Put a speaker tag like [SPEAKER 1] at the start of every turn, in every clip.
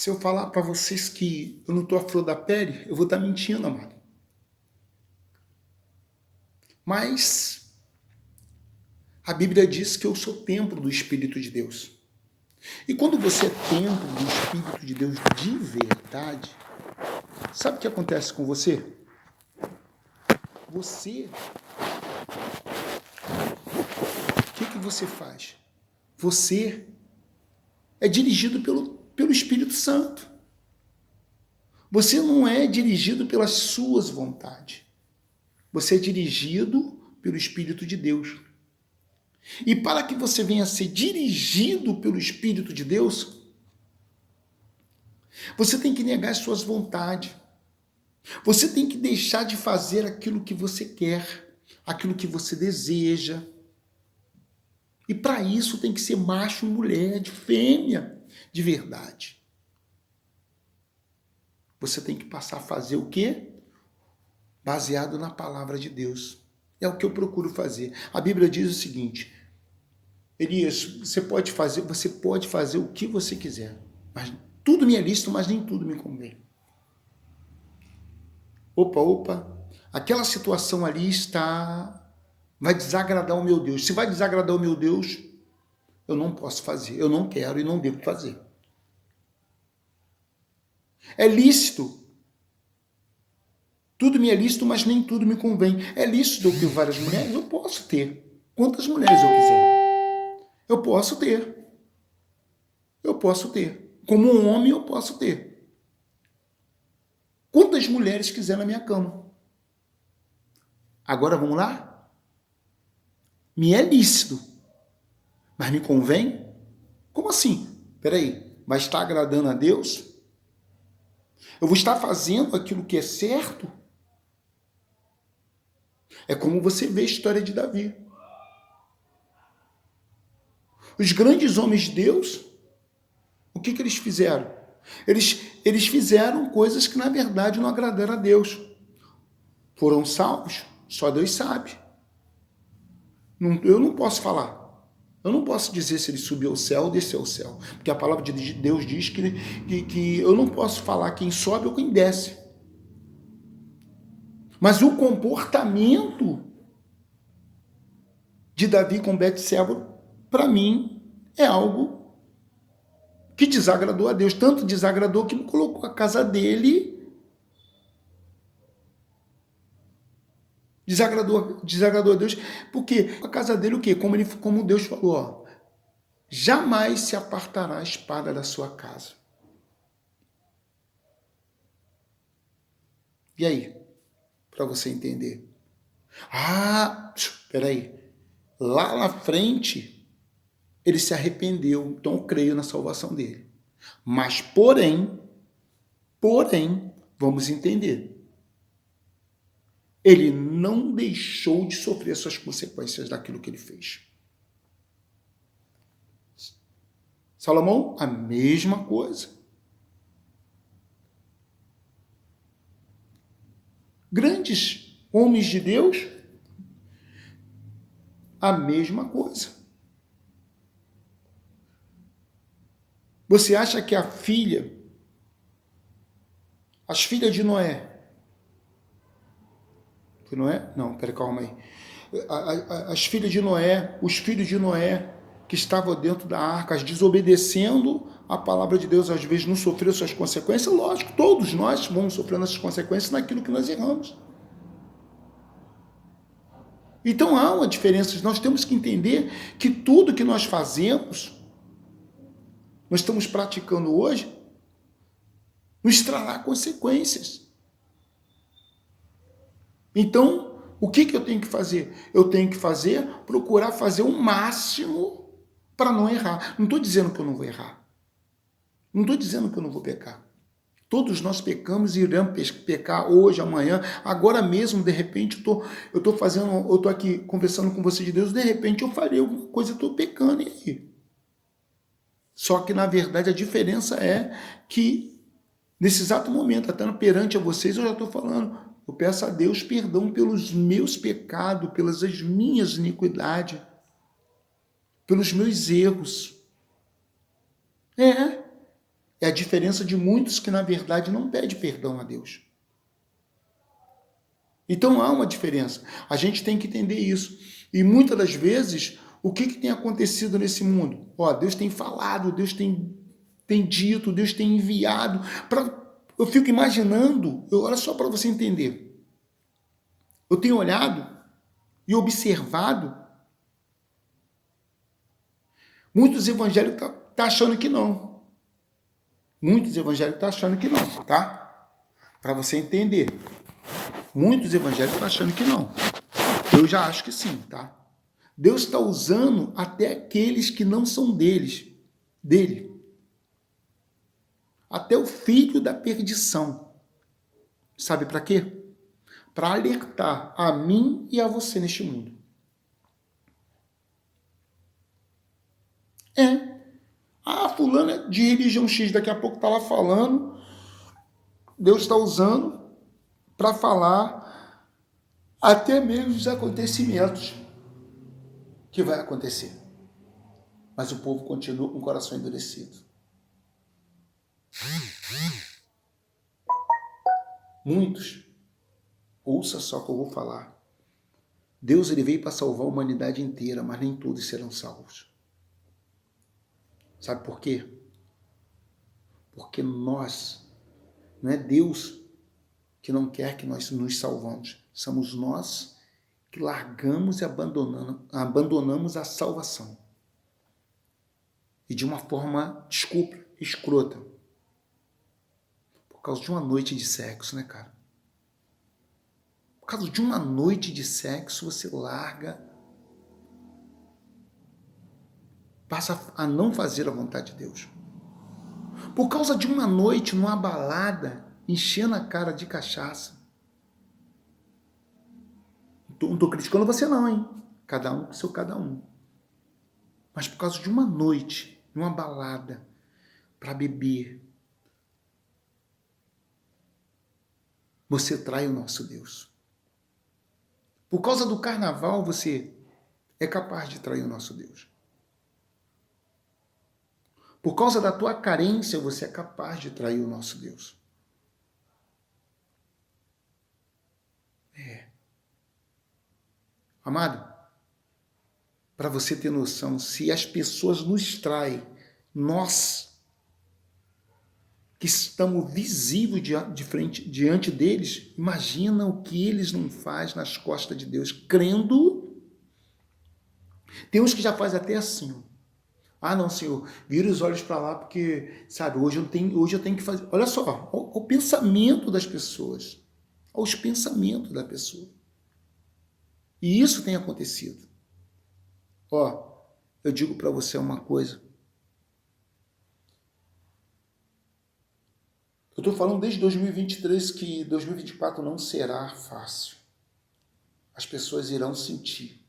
[SPEAKER 1] Se eu falar para vocês que eu não estou à flor da pele, eu vou estar mentindo, amado. Mas a Bíblia diz que eu sou templo do Espírito de Deus. E quando você é templo do Espírito de Deus de verdade, sabe o que acontece com você? O que você faz? Você é dirigido pelo Espírito Santo. Você não é dirigido pelas suas vontades. Você é dirigido pelo Espírito de Deus. E para que você venha a ser dirigido pelo Espírito de Deus, você tem que negar as suas vontades. Você tem que deixar de fazer aquilo que você quer, aquilo que você deseja. E para isso tem que ser macho, mulher, de fêmea, de verdade. Você tem que passar a fazer o quê? Baseado na palavra de Deus. É o que eu procuro fazer. A Bíblia diz o seguinte: Elias, você pode fazer o que você quiser. Mas tudo me é lícito, mas nem tudo me convém. Opa, aquela situação ali vai desagradar o meu Deus. Se vai desagradar o meu Deus, eu não posso fazer, eu não quero e não devo fazer. É lícito. Tudo me é lícito, mas nem tudo me convém. É lícito eu ter várias mulheres? Eu posso ter. Quantas mulheres eu quiser. Eu posso ter. Como um homem, eu posso ter. Quantas mulheres quiser na minha cama. Agora vamos lá? Me é lícito, mas me convém? Como assim? Peraí, vai estar agradando a Deus? Eu vou estar fazendo aquilo que é certo? É como você vê a história de Davi. Os grandes homens de Deus, o que eles fizeram? Eles fizeram coisas que na verdade não agradaram a Deus. Foram salvos? Só Deus sabe. Eu não posso falar. Eu não posso dizer se ele subiu ao céu ou desceu ao céu. Porque a palavra de Deus diz que eu não posso falar quem sobe ou quem desce. Mas o comportamento de Davi com Betseba, para mim, é algo que desagradou a Deus. Tanto desagradou que colocou a casa dele... Desagradou a Deus, porque a casa dele o quê? Como Deus falou, ó, jamais se apartará a espada da sua casa. E aí? Para você entender. Peraí. Lá na frente, ele se arrependeu, então eu creio na salvação dele. Mas, porém, vamos entender. Ele não deixou de sofrer suas consequências daquilo que ele fez. Salomão, a mesma coisa. Grandes homens de Deus, a mesma coisa. Você acha que as filhas de Noé, calma aí. As filhas de Noé, os filhos de Noé que estavam dentro da arca, desobedecendo a palavra de Deus, às vezes não sofreu suas consequências. Lógico, todos nós vamos sofrendo essas consequências naquilo que nós erramos. Então há uma diferença. Nós temos que entender que tudo que nós fazemos, nós estamos praticando hoje, nos trará consequências. Então, o que eu tenho que fazer? Eu tenho que procurar fazer o máximo para não errar. Não estou dizendo que eu não vou errar. Não estou dizendo que eu não vou pecar. Todos nós pecamos e iremos pecar hoje, amanhã, agora mesmo, de repente, eu estou aqui conversando com você de Deus, de repente eu farei alguma coisa, estou pecando e aí. Só que, na verdade, a diferença é que, nesse exato momento, até perante a vocês, eu já estou falando, eu peço a Deus perdão pelos meus pecados, pelas minhas iniquidades, pelos meus erros. É a diferença de muitos que, na verdade, não pedem perdão a Deus. Então há uma diferença. A gente tem que entender isso. E muitas das vezes, o que tem acontecido nesse mundo? Deus tem falado, Deus tem dito, Deus tem enviado. Eu fico imaginando, olha só para você entender. Eu tenho olhado e observado muitos evangélicos tá achando que não. Muitos evangélicos estão achando que não, tá? Para você entender. Muitos evangélicos estão achando que não. Eu já acho que sim, tá? Deus está usando até aqueles que não são dele. Até o filho da perdição. Sabe para quê? Para alertar a mim e a você neste mundo. Fulana de religião X daqui a pouco está lá falando. Deus está usando para falar até mesmo dos acontecimentos que vai acontecer. Mas o povo continua com o coração endurecido. Muitos, ouça só o que eu vou falar. Deus ele veio para salvar a humanidade inteira, mas nem todos serão salvos. Sabe por quê? Porque nós, não é Deus que não quer que nós nos salvamos. Somos nós que largamos e abandonamos a salvação. E de uma forma, desculpa, escrota. Por causa de uma noite de sexo, né, cara? Por causa de uma noite de sexo, você larga, passa a não fazer a vontade de Deus. Por causa de uma noite numa balada, enchendo a cara de cachaça. Não estou criticando você não, hein? Cada um com seu cada um. Mas por causa de uma noite, numa balada, para beber, você trai o nosso Deus. Por causa do carnaval, você é capaz de trair o nosso Deus. Por causa da tua carência, você é capaz de trair o nosso Deus. Amado, para você ter noção, se as pessoas nos traem, nós que estamos visíveis diante deles, imagina o que eles não fazem nas costas de Deus, crendo. Tem uns que já fazem até assim, não, Senhor, vira os olhos para lá, porque, sabe, hoje eu tenho que fazer. Olha só, o pensamento das pessoas, aos pensamentos da pessoa. E isso tem acontecido. Eu digo para você uma coisa. Eu estou falando desde 2023 que 2024 não será fácil. As pessoas irão sentir.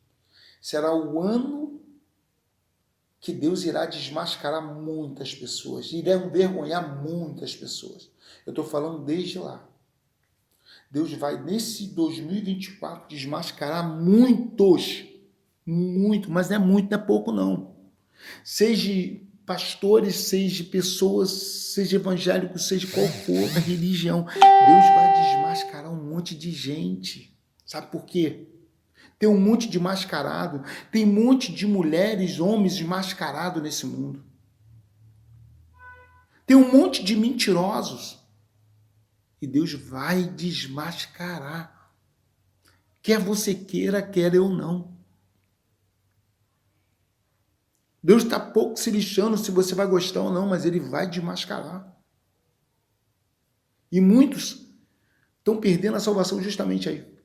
[SPEAKER 1] Será o ano que Deus irá desmascarar muitas pessoas, irá envergonhar muitas pessoas. Eu estou falando desde lá. Deus vai, nesse 2024, desmascarar muitos, mas não é muito, não é pouco não. Seja pastores, seja pessoas, seja evangélicos, seja qual for a religião, Deus vai desmascarar um monte de gente. Sabe por quê? Tem um monte de mascarado, tem um monte de mulheres, homens desmascarados nesse mundo. Tem um monte de mentirosos. E Deus vai desmascarar. Quer você queira, quer eu não. Deus está pouco se lixando se você vai gostar ou não, mas Ele vai desmascarar. E muitos estão perdendo a salvação justamente aí.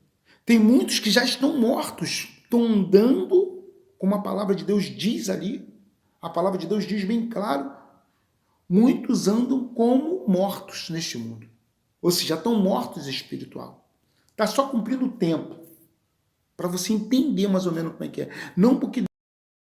[SPEAKER 1] Tem muitos que já estão mortos, estão andando, como a palavra de Deus diz ali. A palavra de Deus diz bem claro. Muitos andam como mortos neste mundo. Ou seja, já estão mortos espiritual. Está só cumprindo o tempo. Para você entender mais ou menos como é que é. Não porque